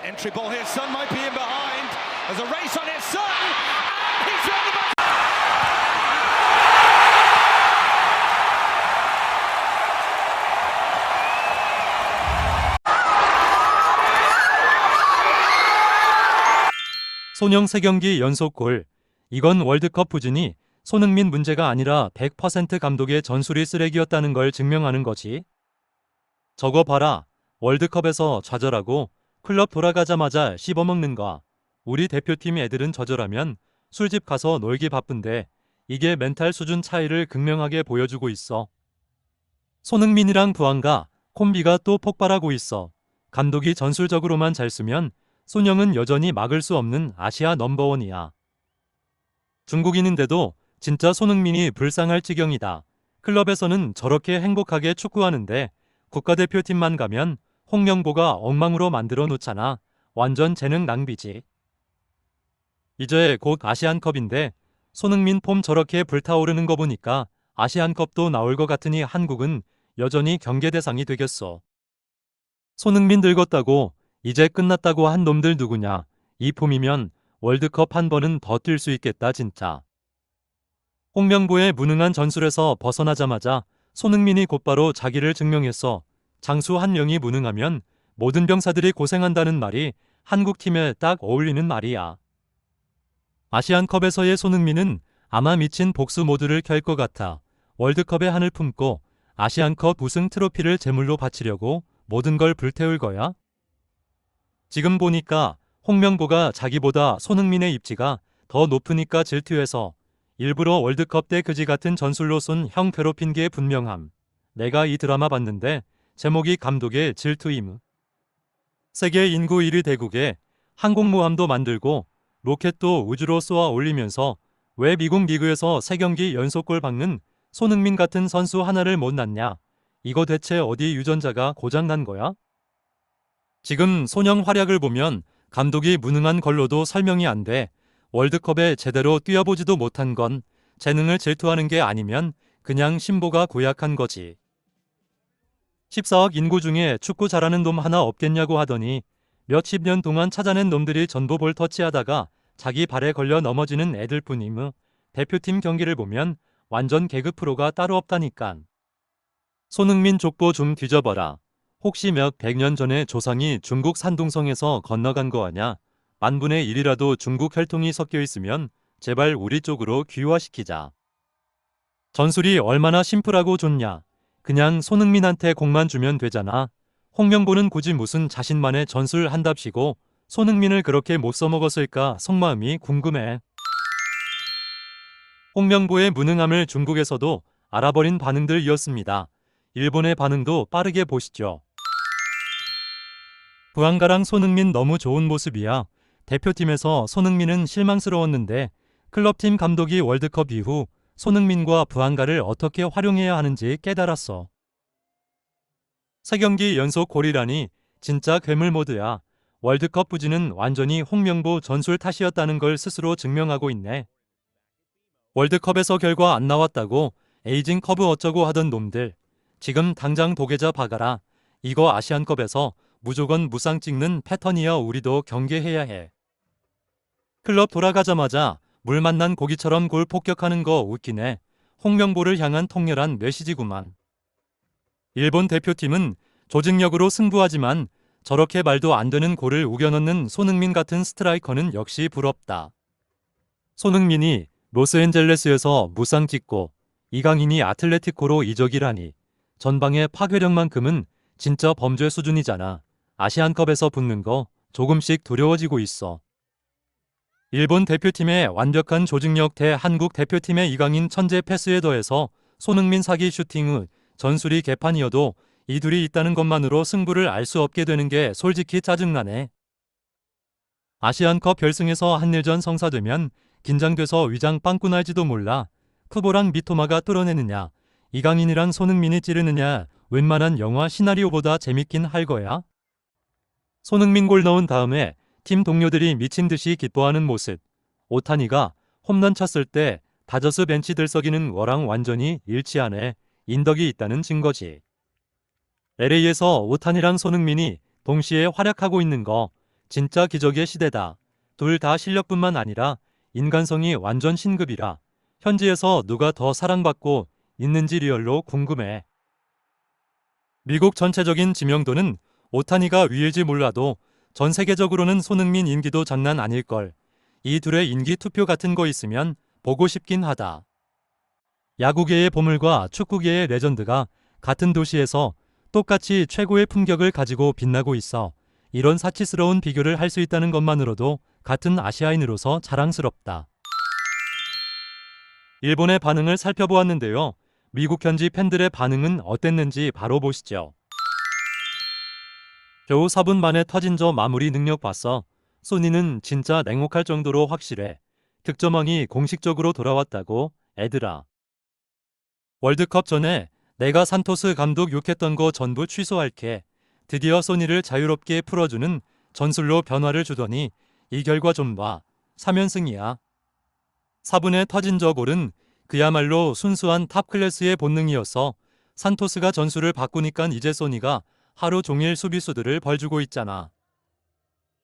Entry ball here. Son might be in behind. There's a race on it. Son, and he's round the back. 손영 3경기 연속 골. 이건 월드컵 부진이 손흥민 문제가 아니라 100% 감독의 전술이 쓰레기였다는 걸 증명하는 거지. 저거 봐라. 월드컵에서 좌절하고 클럽 돌아가자마자 씹어먹는 거. 우리 대표팀 애들은 저절하면 술집 가서 놀기 바쁜데 이게 멘탈 수준 차이를 극명하게 보여주고 있어. 손흥민이랑 부안가 콤비가 또 폭발하고 있어. 감독이 전술적으로만 잘 쓰면 손영은 여전히 막을 수 없는 아시아 넘버원이야. 중국인인데도 진짜 손흥민이 불쌍할 지경이다. 클럽에서는 저렇게 행복하게 축구하는데 국가대표팀만 가면 홍명보가 엉망으로 만들어 놓잖아. 완전 재능 낭비지. 이제 곧 아시안컵인데 손흥민 폼 저렇게 불타오르는 거 보니까 아시안컵도 나올 것 같으니 한국은 여전히 경계 대상이 되겠어. 손흥민 늙었다고 이제 끝났다고 한 놈들 누구냐. 이 폼이면 월드컵 한 번은 더 뛸 수 있겠다 진짜. 홍명보의 무능한 전술에서 벗어나자마자 손흥민이 곧바로 자기를 증명했어. 장수 한 명이 무능하면 모든 병사들이 고생한다는 말이 한국팀에 딱 어울리는 말이야. 아시안컵에서의 손흥민은 아마 미친 복수 모드를 켤 것 같아. 월드컵의 한을 품고 아시안컵 우승 트로피를 제물로 바치려고 모든 걸 불태울 거야? 지금 보니까 홍명보가 자기보다 손흥민의 입지가 더 높으니까 질투해서 일부러 월드컵 때 그지 같은 전술로 쏜 형 괴롭힌 게 분명함. 내가 이 드라마 봤는데 제목이 감독의 질투임. 세계 인구 1위 대국에 항공모함도 만들고 로켓도 우주로 쏘아 올리면서 왜 미국 리그에서 3경기 연속골 박는 손흥민 같은 선수 하나를 못 낳냐. 이거 대체 어디 유전자가 고장난 거야? 지금 손영 활약을 보면 감독이 무능한 걸로도 설명이 안 돼. 월드컵에 제대로 뛰어보지도 못한 건 재능을 질투하는 게 아니면 그냥 신보가 고약한 거지. 14억 인구 중에 축구 잘하는 놈 하나 없겠냐고 하더니 몇십 년 동안 찾아낸 놈들이 전부 볼 터치하다가 자기 발에 걸려 넘어지는 애들 뿐임. 대표팀 경기를 보면 완전 개그 프로가 따로 없다니깐. 손흥민 족보 좀 뒤져봐라. 혹시 몇 백 년 전에 조상이 중국 산둥성에서 건너간 거 아냐? 만분의 1이라도 중국 혈통이 섞여 있으면 제발 우리 쪽으로 귀화시키자. 전술이 얼마나 심플하고 좋냐. 그냥 손흥민한테 공만 주면 되잖아. 홍명보는 굳이 무슨 자신만의 전술 한답시고 손흥민을 그렇게 못 써먹었을까 속마음이 궁금해. 홍명보의 무능함을 중국에서도 알아버린 반응들이었습니다. 일본의 반응도 빠르게 보시죠. 부안가랑 손흥민 너무 좋은 모습이야. 대표팀에서 손흥민은 실망스러웠는데 클럽팀 감독이 월드컵 이후 손흥민과 부안가를 어떻게 활용해야 하는지 깨달았어. 3경기 연속 골이라니 진짜 괴물 모드야. 월드컵 부진은 완전히 홍명보 전술 탓이었다는 걸 스스로 증명하고 있네. 월드컵에서 결과 안 나왔다고 에이징 커브 어쩌고 하던 놈들. 지금 당장 도계자 박아라. 이거 아시안컵에서 무조건 무쌍 찍는 패턴이야. 우리도 경계해야 해. 클럽 돌아가자마자 물 만난 고기처럼 골 폭격하는 거 웃기네. 홍명보를 향한 통렬한 메시지구만. 일본 대표팀은 조직력으로 승부하지만 저렇게 말도 안 되는 골을 우겨넣는 손흥민 같은 스트라이커는 역시 부럽다. 손흥민이 로스앤젤레스에서 무쌍 찍고 이강인이 아틀레티코로 이적이라니. 전방의 파괴력만큼은 진짜 범죄 수준이잖아. 아시안컵에서 붙는 거 조금씩 두려워지고 있어. 일본 대표팀의 완벽한 조직력 대 한국 대표팀의 이강인 천재 패스에 더해서 손흥민 사기 슈팅의 전술이 개판이어도 이 둘이 있다는 것만으로 승부를 알 수 없게 되는 게 솔직히 짜증나네. 아시안컵 결승에서 한일전 성사되면 긴장돼서 위장 빵꾸 날지도 몰라. 크보랑 미토마가 뚫어내느냐, 이강인이랑 손흥민이 찌르느냐, 웬만한 영화 시나리오보다 재밌긴 할 거야. 손흥민 골 넣은 다음에 팀 동료들이 미친 듯이 기뻐하는 모습. 오타니가 홈런 쳤을 때 다저스 벤치 들썩이는 거랑 완전히 일치하네. 인덕이 있다는 증거지. LA에서 오타니랑 손흥민이 동시에 활약하고 있는 거 진짜 기적의 시대다. 둘 다 실력뿐만 아니라 인간성이 완전 신급이라 현지에서 누가 더 사랑받고 있는지 리얼로 궁금해. 미국 전체적인 지명도는 오타니가 위일지 몰라도 전 세계적으로는 손흥민 인기도 장난 아닐걸. 이 둘의 인기 투표 같은 거 있으면 보고 싶긴 하다. 야구계의 보물과 축구계의 레전드가 같은 도시에서 똑같이 최고의 품격을 가지고 빛나고 있어. 이런 사치스러운 비교를 할 수 있다는 것만으로도 같은 아시아인으로서 자랑스럽다. 일본의 반응을 살펴보았는데요. 미국 현지 팬들의 반응은 어땠는지 바로 보시죠. 겨우 4분 만에 터진 저 마무리 능력 봤어. 소니는 진짜 냉혹할 정도로 확실해. 득점왕이 공식적으로 돌아왔다고? 애들아. 월드컵 전에 내가 산토스 감독 욕했던 거 전부 취소할게. 드디어 소니를 자유롭게 풀어주는 전술로 변화를 주더니 이 결과 좀 봐. 3연승이야. 4분에 터진 저 골은 그야말로 순수한 탑클래스의 본능이어서 산토스가 전술을 바꾸니까 이제 소니가 하루 종일 수비수들을 벌주고 있잖아.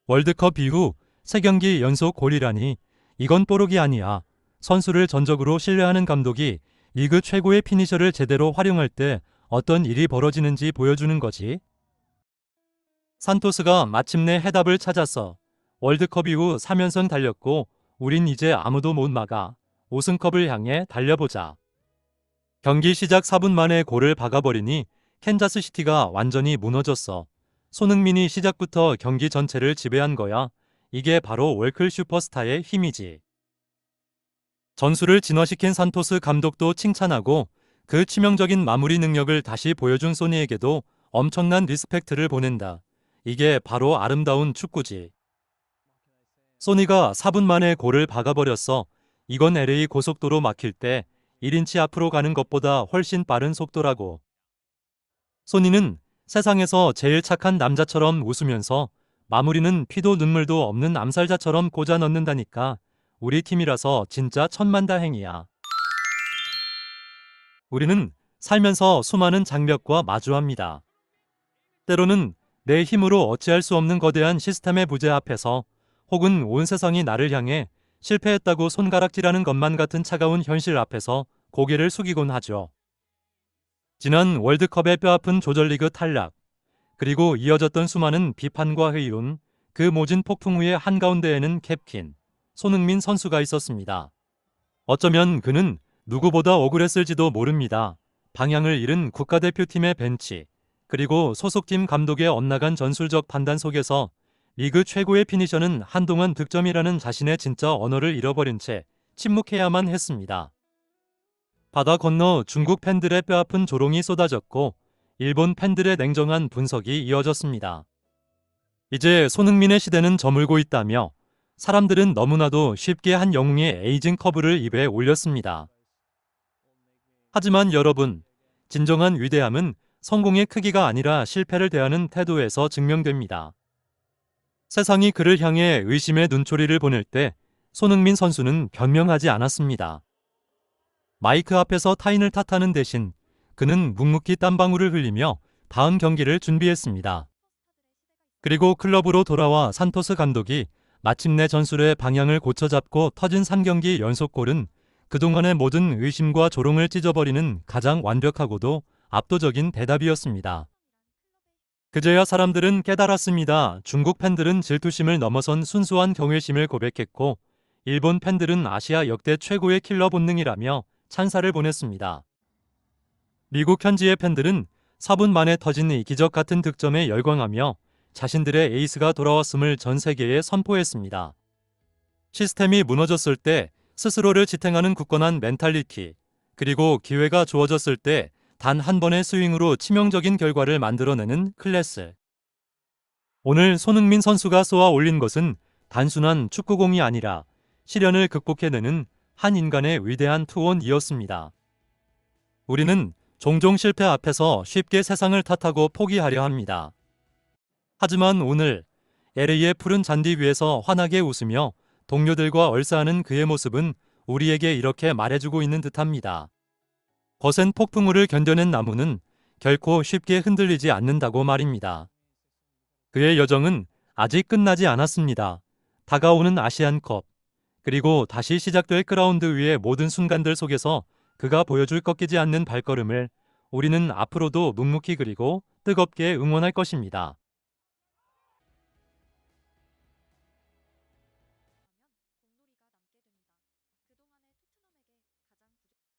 월드컵 이후 3경기 연속 골이라니 이건 뽀록이 아니야. 선수를 전적으로 신뢰하는 감독이 리그 최고의 피니셔를 제대로 활용할 때 어떤 일이 벌어지는지 보여주는 거지. 산토스가 마침내 해답을 찾았어. 월드컵 이후 3연승 달렸고 우린 이제 아무도 못 막아. 우승컵을 향해 달려보자. 경기 시작 4분 만에 골을 박아버리니 캔자스시티가 완전히 무너졌어. 손흥민이 시작부터 경기 전체를 지배한 거야. 이게 바로 월클 슈퍼스타의 힘이지. 전술을 진화시킨 산토스 감독도 칭찬하고 그 치명적인 마무리 능력을 다시 보여준 소니에게도 엄청난 리스펙트를 보낸다. 이게 바로 아름다운 축구지. 소니가 4분 만에 골을 박아버렸어. 이건 LA 고속도로 막힐 때 1인치 앞으로 가는 것보다 훨씬 빠른 속도라고. 소니는 세상에서 제일 착한 남자처럼 웃으면서 마무리는 피도 눈물도 없는 암살자처럼 꽂아 넣는다니까. 우리 팀이라서 진짜 천만다행이야. 우리는 살면서 수많은 장벽과 마주합니다. 때로는 내 힘으로 어찌할 수 없는 거대한 시스템의 부재 앞에서 혹은 온 세상이 나를 향해 실패했다고 손가락질하는 것만 같은 차가운 현실 앞에서 고개를 숙이곤 하죠. 지난 월드컵의 뼈아픈 조별리그 탈락, 그리고 이어졌던 수많은 비판과 회의론, 그 모진 폭풍 후의 한가운데에는 캡틴 손흥민 선수가 있었습니다. 어쩌면 그는 누구보다 억울했을지도 모릅니다. 방향을 잃은 국가대표팀의 벤치, 그리고 소속팀 감독의 엇나간 전술적 판단 속에서 리그 최고의 피니셔는 한동안 득점이라는 자신의 진짜 언어를 잃어버린 채 침묵해야만 했습니다. 바다 건너 중국 팬들의 뼈아픈 조롱이 쏟아졌고 일본 팬들의 냉정한 분석이 이어졌습니다. 이제 손흥민의 시대는 저물고 있다며 사람들은 너무나도 쉽게 한 영웅의 에이징 커브를 입에 올렸습니다. 하지만 여러분, 진정한 위대함은 성공의 크기가 아니라 실패를 대하는 태도에서 증명됩니다. 세상이 그를 향해 의심의 눈초리를 보낼 때 손흥민 선수는 변명하지 않았습니다. 마이크 앞에서 타인을 탓하는 대신 그는 묵묵히 땀방울을 흘리며 다음 경기를 준비했습니다. 그리고 클럽으로 돌아와 산토스 감독이 마침내 전술의 방향을 고쳐잡고 터진 3경기 연속골은 그동안의 모든 의심과 조롱을 찢어버리는 가장 완벽하고도 압도적인 대답이었습니다. 그제야 사람들은 깨달았습니다. 중국 팬들은 질투심을 넘어선 순수한 경외심을 고백했고 일본 팬들은 아시아 역대 최고의 킬러 본능이라며 찬사를 보냈습니다. 미국 현지의 팬들은 4분 만에 터진 이 기적 같은 득점에 열광하며 자신들의 에이스가 돌아왔음을 전 세계에 선포했습니다. 시스템이 무너졌을 때 스스로를 지탱하는 굳건한 멘탈리티, 그리고 기회가 주어졌을 때 단 한 번의 스윙으로 치명적인 결과를 만들어내는 클래스. 오늘 손흥민 선수가 쏘아 올린 것은 단순한 축구공이 아니라 시련을 극복해내는 한 인간의 위대한 투혼이었습니다. 우리는 종종 실패 앞에서 쉽게 세상을 탓하고 포기하려 합니다. 하지만 오늘 LA의 푸른 잔디 위에서 환하게 웃으며 동료들과 얼싸하는 그의 모습은 우리에게 이렇게 말해주고 있는 듯합니다. 거센 폭풍우를 견뎌낸 나무는 결코 쉽게 흔들리지 않는다고 말입니다. 그의 여정은 아직 끝나지 않았습니다. 다가오는 아시안컵, 그리고 다시 시작될 그라운드 위의 모든 순간들 속에서 그가 보여줄 꺾이지 않는 발걸음을 우리는 앞으로도 묵묵히 그리고 뜨겁게 응원할 것입니다.